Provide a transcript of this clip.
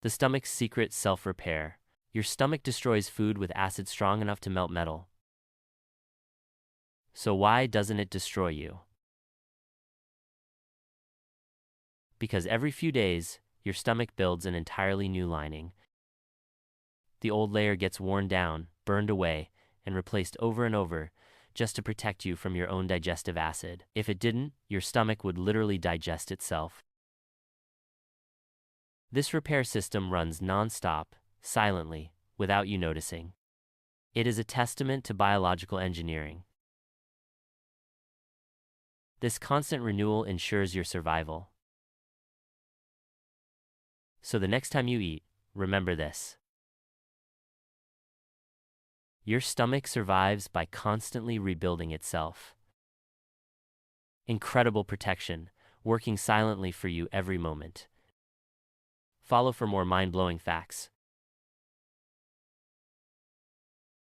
The stomach's secret self-repair. Your stomach destroys food with acid strong enough to melt metal. So why doesn't it destroy you? Because every few days, your stomach builds an entirely new lining. The old layer gets worn down, burned away, and replaced over and over, just to protect you from your own digestive acid. If it didn't, your stomach would literally digest itself. This repair system runs non-stop, silently, without you noticing. It is a testament to biological engineering. This constant renewal ensures your survival. So the next time you eat, remember this. Your stomach survives by constantly rebuilding itself. Incredible protection, working silently for you every moment. Follow for more mind-blowing facts.